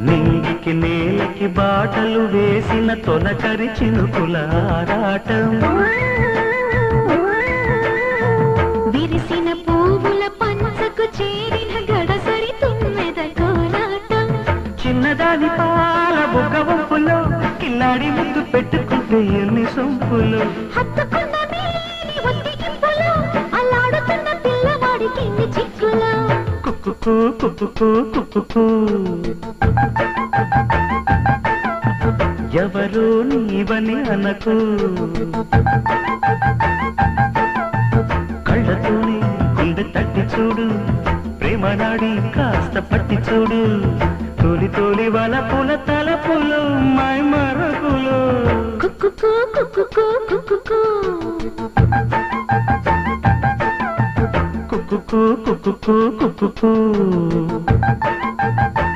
నింగికి నేలకి బాటలు వేసిన తొనకరి చినుకుల ఆరాటం విరిసిన పువ్వుల పంచకు చేరిన గడసరి తుమ్మెద కోలాటం చిన్నదాని పాల బుగ్గ వంపులో కిల్లాడి ముద్దు పెట్టుకుంటే ఎన్ని సొంపులు హత్తుకున్న మేని ఒత్తిగింపులో అల్లాడుతున్న పిల్లవాడికి ఎన్ని చిక్కులా కుక్కుకు కుక్కుకు కుక్కుకు ఎవరు నీవని అనకు కళ్ళతోనే గుండె తట్టి చూడు ప్రేమ నాడి కాస్త పట్టి చూడు తోలి తోలి వలపుల తలపులు మై మరకులు కుక్కుకు కుక్కుకు కుక్కుకు కుక్కుకు కుక్కుకు కుక్కుకు